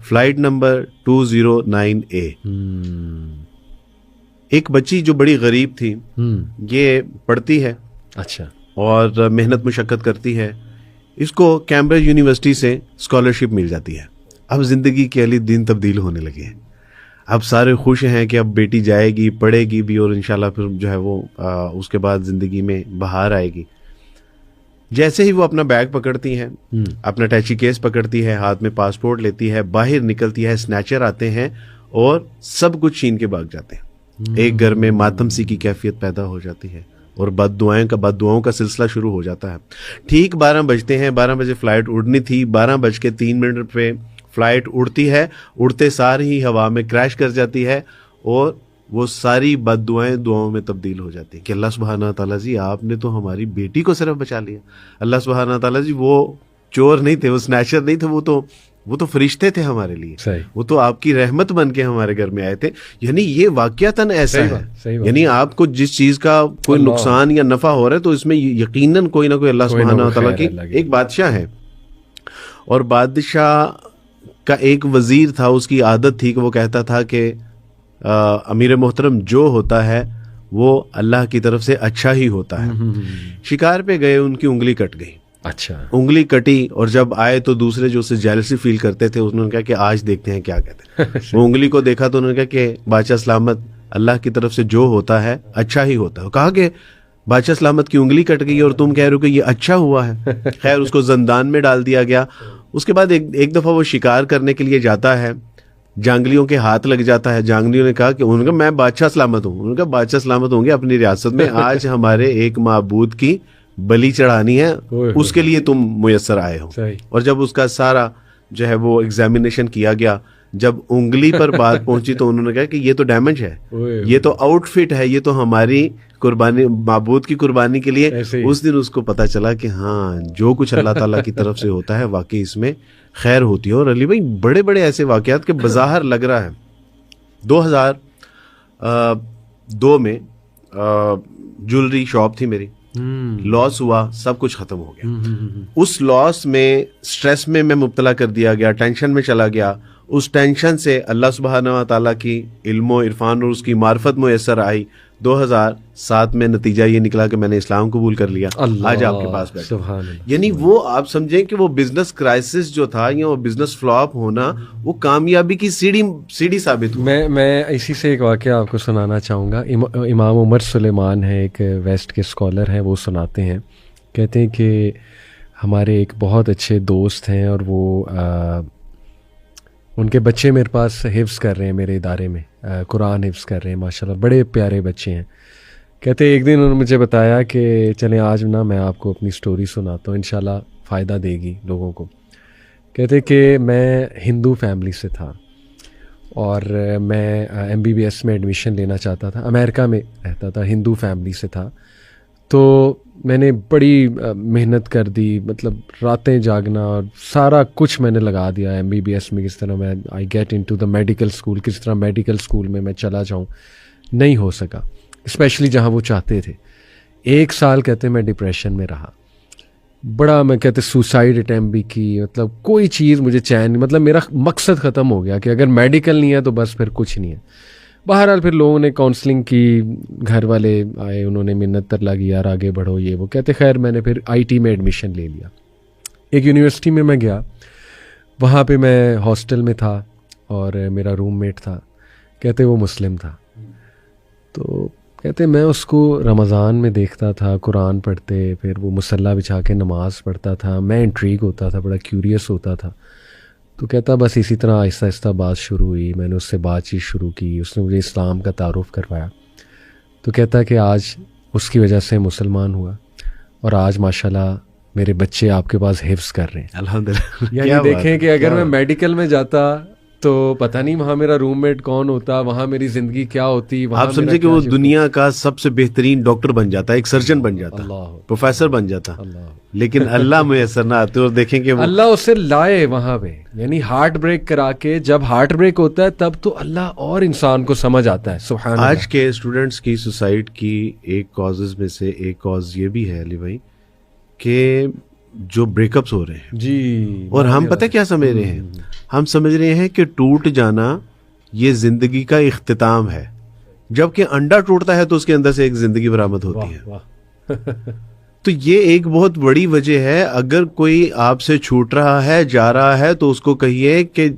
Flight number 209A. ایک بچی جو بڑی غریب تھی, یہ پڑھتی ہے, اچھا, اور محنت مشقت کرتی ہے, اس کو کیمبرج یونیورسٹی سے اسکالرشپ مل جاتی ہے. اب زندگی کے علی دن تبدیل ہونے لگے ہیں. اب سارے خوش ہیں کہ اب بیٹی جائے گی, پڑھے گی بھی, اور انشاءاللہ پھر جو ہے وہ اس کے بعد زندگی میں بہار آئے گی. جیسے ہی وہ اپنا بیگ پکڑتی ہیں, اپنا ٹیچی کیس پکڑتی ہے, ہاتھ میں پاسپورٹ لیتی ہے, باہر نکلتی ہے, سنیچر آتے ہیں اور سب کچھ چھین کے بھاگ جاتے ہیں. ایک گھر میں ماتم سی کی کیفیت پیدا ہو جاتی ہے اور بد دعاؤں کا سلسلہ شروع ہو جاتا ہے. ٹھیک 12 بجتے ہیں, 12 بجے فلائٹ اڑنی تھی, 12:03 پہ فلائٹ اڑتی ہے. اڑتے سار ہی ہوا میں کریش کر جاتی ہے اور وہ ساری بد دعاؤں میں تبدیل ہو جاتی ہیں کہ اللہ سبحانہ تعالیٰ جی آپ نے تو ہماری بیٹی کو صرف بچا لیا. اللہ سبحانہ تعالیٰ جی وہ چور نہیں تھے, وہ سنیچر نہیں تھے, وہ تو فرشتے تھے ہمارے لیے, وہ تو آپ کی رحمت بن کے ہمارے گھر میں آئے تھے. یعنی یہ واقعتاً ایسا ہے, یعنی آپ کو جس چیز کا کوئی نقصان یا نفع ہو رہا ہے تو اس میں یقیناً کوئی نہ کوئی اللہ سبحانہ تعالیٰ کی ایک بادشاہ ہے. اور بادشاہ کا ایک وزیر تھا, اس کی عادت تھی کہ وہ کہتا تھا کہ امیر محترم جو ہوتا ہے وہ اللہ کی طرف سے اچھا ہی ہوتا ہے. شکار پہ گئے, ان کی انگلی کٹ گئی. اچھا, انگلی کٹی اور جب آئے تو دوسرے جو اسے جیلسی فیل کرتے تھے انہوں نے کہا کہ آج دیکھتے ہیں کیا کہتے ہیں. وہ انگلی کو دیکھا تو انہوں نے کہا کہ بادشاہ سلامت اللہ کی طرف سے جو ہوتا ہے اچھا ہی ہوتا ہے. کہا کہ بادشاہ سلامت کی انگلی کٹ گئی اور تم کہہ رہے ہو کہ یہ اچھا ہوا ہے. خیر اس کو زندان میں ڈال دیا گیا. اس کے بعد ایک دفعہ وہ شکار کرنے کے لیے جاتا ہے, جانگلیوں کے ہاتھ لگ جاتا ہے. جانگلیوں نے کہا کہ انہوں نے کہا میں بادشاہ سلامت ہوں. انہوں نے کہا بادشاہ سلامت ہوں گے اپنی ریاست میں, آج ہمارے ایک معبود کی بلی چڑھانی ہے, اس کے لیے تم میسر آئے ہو. اور جب اس کا سارا جو ہے وہ ایگزامینیشن کیا گیا, جب انگلی پر بات پہنچی تو انہوں نے کہا کہ یہ تو ڈیمیج ہے, یہ تو آؤٹ فٹ ہے, یہ تو ہماری قربانی معبود کی قربانی کے لیے. اس دن اس کو پتا چلا کہ ہاں جو کچھ اللہ تعالیٰ کی طرف سے ہوتا ہے واقعی اس میں خیر ہوتی ہے. اور علی بھائی بڑے بڑے ایسے واقعات کے بظاہر لگ رہا ہے 2002 میں جولری شاپ تھی میری, لاس ہوا, سب کچھ ختم ہو گیا. اس لاس میں سٹریس میں مبتلا کر دیا گیا, ٹینشن میں چلا گیا. اس ٹینشن سے اللہ سبحانہ و تعالیٰ کی علم و عرفان اور اس کی معرفت میسر آئی. 2007 میں نتیجہ یہ نکلا کہ میں نے اسلام قبول کر لیا. آج آپ کے پاس بیٹھا. یعنی وہ آپ سمجھیں کہ وہ بزنس کرائسس جو تھا یا وہ بزنس فلاپ ہونا وہ کامیابی کی سیڑھی ثابت ہوا. میں اسی سے ایک واقعہ آپ کو سنانا چاہوں گا. امام عمر سلیمان ہے, ایک ویسٹ کے اسکالر ہیں, وہ سناتے ہیں, کہتے ہیں کہ ہمارے ایک بہت اچھے دوست ہیں اور وہ ان کے بچے میرے پاس حفظ کر رہے ہیں میرے ادارے میں, قرآن حفظ کر رہے ہیں ماشاءاللہ, بڑے پیارے بچے ہیں. کہتے ایک دن انہوں نے مجھے بتایا کہ چلیں آج نا میں آپ کو اپنی سٹوری سناتا ہوں, انشاءاللہ فائدہ دے گی لوگوں کو. کہتے کہ میں ہندو فیملی سے تھا اور میں MBBS میں ایڈمیشن لینا چاہتا تھا, امریکہ میں رہتا تھا, ہندو فیملی سے تھا. تو میں نے بڑی محنت کر دی, مطلب راتیں جاگنا اور سارا کچھ میں نے لگا دیا MBBS میں, کس طرح میں I get into the medical school, کس طرح میڈیکل اسکول میں چلا جاؤں. نہیں ہو سکا, اسپیشلی جہاں وہ چاہتے تھے. 1 سال کہتے میں ڈپریشن میں رہا, بڑا میں کہتے سوسائڈ اٹیمپٹ بھی کی, مطلب کوئی چیز مجھے چین نہیں, مطلب میرا مقصد ختم ہو گیا کہ اگر میڈیکل نہیں ہے تو بس پھر کچھ نہیں ہے. بہرحال پھر لوگوں نے کاؤنسلنگ کی, گھر والے آئے, انہوں نے منت ترلا کی یار آگے بڑھو یہ وہ. کہتے خیر میں نے پھر IT میں ایڈمیشن لے لیا. ایک یونیورسٹی میں گیا, وہاں پہ میں ہاسٹل میں تھا اور میرا روم میٹ تھا. کہتے وہ مسلم تھا. تو کہتے میں اس کو رمضان میں دیکھتا تھا قرآن پڑھتے, پھر وہ مصلی بچھا کے نماز پڑھتا تھا. میں انٹریگ ہوتا تھا, بڑا کیوریس ہوتا تھا. تو کہتا بس اسی طرح آہستہ آہستہ بات شروع ہوئی, میں نے اس سے بات چیت شروع کی, اس نے مجھے اسلام کا تعارف کروایا. تو کہتا کہ آج اس کی وجہ سے مسلمان ہوا اور آج ماشاءاللہ میرے بچے آپ کے پاس حفظ کر رہے ہیں الحمدللہ. یعنی دیکھیں کہ اگر میں میڈیکل میں جاتا تو پتہ نہیں وہاں میرا روم میٹ کون ہوتا, وہاں میری زندگی کیا ہوتی. آپ سمجھے کہ وہ دنیا کا سب سے بہترین ڈاکٹر بن جاتا, ایک سرجن بن جاتا, پروفیسر بن جاتا, لیکن اللہ میسر نہ آتے. اور دیکھیں کہ اللہ اسے لائے وہاں پہ, یعنی ہارٹ بریک کرا کے. جب ہارٹ بریک ہوتا ہے تب تو اللہ اور انسان کو سمجھ آتا ہے. سبحان اللہ. آج کے اسٹوڈنٹس کی سوسائڈ کی ایک کازز میں سے ایک کاز یہ بھی ہے علی بھائی کہ جو بریک اپس ہو رہے ہیں جی، اور ہم پتہ کیا سمجھ رہے ہیں, ہم سمجھ رہے ہیں کہ ٹوٹ جانا یہ زندگی کا اختتام ہے, جبکہ انڈا ٹوٹتا ہے تو اس کے اندر سے ایک زندگی برآمد ہوتی ہے. تو یہ ایک بہت بڑی وجہ ہے. اگر کوئی آپ سے چھوٹ رہا ہے, جا رہا ہے, تو اس کو کہیے کہ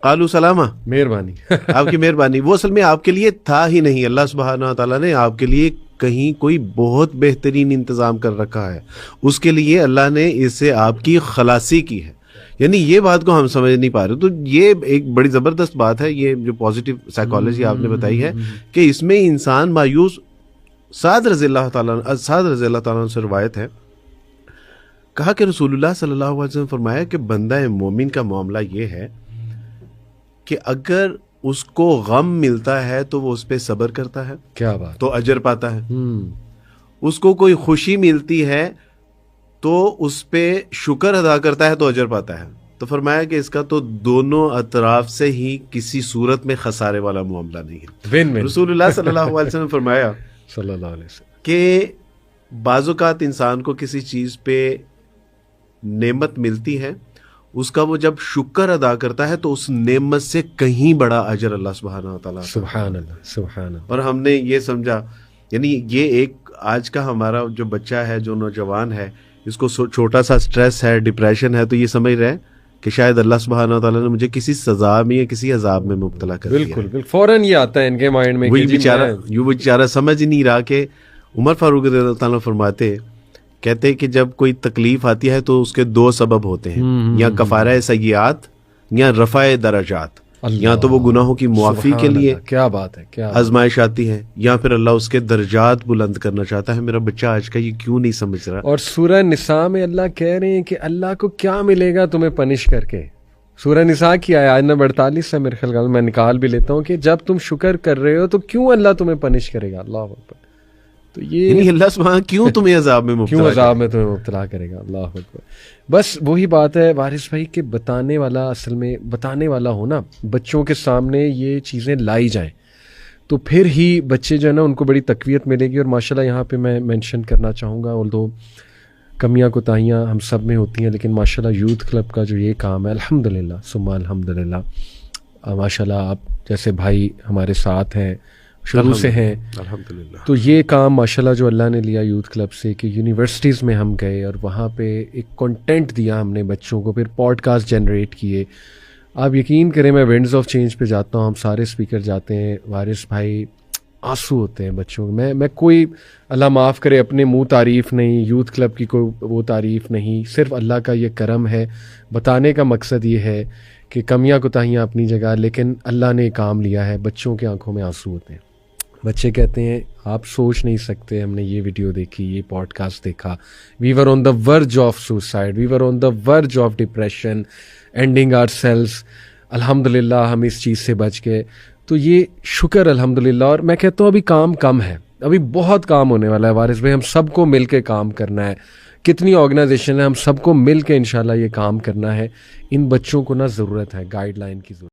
قالو سلامہ, مہربانی, آپ کی مہربانی. وہ اصل میں آپ کے لیے تھا ہی نہیں, اللہ سبحانہ و تعالیٰ نے آپ کے لیے کہیں کوئی بہت بہترین انتظام کر رکھا ہے. اس کے لیے اللہ نے اس سے آپ کی خلاصی کی ہے. یعنی یہ بات کو ہم سمجھ نہیں پا رہے. تو یہ ایک بڑی زبردست بات ہے, یہ جو پازیٹیو سائیکالوجی آپ نے بتائی ہے کہ اس میں انسان مایوس. سعد رضی اللہ تعالیٰ سے روایت ہے, کہا کہ رسول اللہ صلی اللہ علیہ وسلم فرمایا کہ بندہ مومن کا معاملہ یہ ہے کہ اگر اس کو غم ملتا ہے تو وہ اس پہ صبر کرتا ہے, کیا بات, تو اجر پاتا ہے. اس کو کوئی خوشی ملتی ہے تو اس پہ شکر ادا کرتا ہے تو اجر پاتا ہے. تو فرمایا کہ اس کا تو دونوں اطراف سے ہی کسی صورت میں خسارے والا معاملہ نہیں ہے. رسول اللہ صلی اللہ علیہ وسلم فرمایا صلی اللہ علیہ وسلم کہ بعض اوقات انسان کو کسی چیز پہ نعمت ملتی ہے, اس کا وہ جب شکر ادا کرتا ہے تو اس نعمت سے کہیں بڑا اجر اللہ سبحانہ و تعالیٰ. سبحان اللہ, سبحان اللہ. اور ہم نے یہ سمجھا, یعنی یہ ایک آج کا ہمارا جو بچہ ہے, جو نوجوان ہے, اس کو چھوٹا سا سٹریس ہے, ڈپریشن ہے, تو یہ سمجھ رہے ہیں کہ شاید اللہ سبحانہ و تعالیٰ نے مجھے کسی سزا میں یا کسی عذاب میں مبتلا کر دیا. بالکل بالکل, فوراً یہ آتا ہے ان کے مائنڈ میں. وہی بیچارہ سمجھ نہیں رہا کہ عمر فاروق رضی اللہ تعالیٰ فرماتے, کہتے کہ جب کوئی تکلیف آتی ہے تو اس کے دو سبب ہوتے ہیں, یا کفارہ سیئات یا رفع درجات. یا تو وہ گناہوں کی معافی کے لیے کیا بات ہے, کیا آزمائش آتی ہے, یا پھر اللہ اس کے درجات بلند کرنا چاہتا ہے. میرا بچہ آج کا یہ کیوں نہیں سمجھ رہا. اور سورہ نساء میں اللہ کہہ رہے ہیں کہ اللہ کو کیا ملے گا تمہیں پنش کر کے. سورہ نساء کی آیت نمبر 48 سے میرے خیال میں نکال بھی لیتا ہوں کہ جب تم شکر کر رہے ہو تو کیوں اللہ تمہیں پنش کرے گا. اللہ اکبر. تو یہ اللہ سبحانہ کیوں تمہیں عذاب میں مبتلا کرے گا. اللہ اکبر. بس وہی بات ہے وارث بھائی کہ بتانے والا, اصل میں بتانے والا ہونا, بچوں کے سامنے یہ چیزیں لائی جائیں تو پھر ہی بچے جو ہے نا ان کو بڑی تقویت ملے گی. اور ماشاءاللہ یہاں پہ میں مینشن کرنا چاہوں گا, although کمیاں کوتاہیاں ہم سب میں ہوتی ہیں, لیکن ماشاءاللہ یوتھ کلب کا جو یہ کام ہے, الحمدللہ ثم الحمدللہ, ماشاءاللہ آپ جیسے بھائی ہمارے ساتھ ہیں, شروع سے ہیں, الحمدللہ. تو یہ کام ماشاءاللہ جو اللہ نے لیا یوتھ کلب سے کہ یونیورسٹیز میں ہم گئے اور وہاں پہ ایک کنٹینٹ دیا ہم نے بچوں کو, پھر پوڈ کاسٹ جنریٹ کیے. آپ یقین کریں میں ونڈز آف چینج پہ جاتا ہوں, ہم سارے اسپیکر جاتے ہیں, وارث بھائی آنسو ہوتے ہیں بچوں کو. میں کوئی اللہ معاف کرے اپنے منہ تعریف نہیں, یوتھ کلب کی کوئی وہ تعریف نہیں, صرف اللہ کا یہ کرم ہے. بتانے کا مقصد یہ ہے کہ کمیاں کوتاہیاں اپنی جگہ, لیکن اللہ نے کام لیا ہے. بچوں کے آنکھوں میں آنسو ہوتے ہیں. بچے کہتے ہیں آپ سوچ نہیں سکتے, ہم نے یہ ویڈیو دیکھی, یہ پوڈ کاسٹ دیکھا, we were on the verge of suicide, we were on the verge of depression, ending ourselves. الحمدللہ ہم اس چیز سے بچ گئے. تو یہ شکر الحمدللہ. اور میں کہتا ہوں ابھی کام کم ہے, ابھی بہت کام ہونے والا ہے وارث بھائی. ہم سب کو مل کے کام کرنا ہے. کتنی آرگنائزیشن ہے, ہم سب کو مل کے انشاءاللہ یہ کام کرنا ہے. ان بچوں کو نا ضرورت ہے گائیڈ لائن کی ضرورت.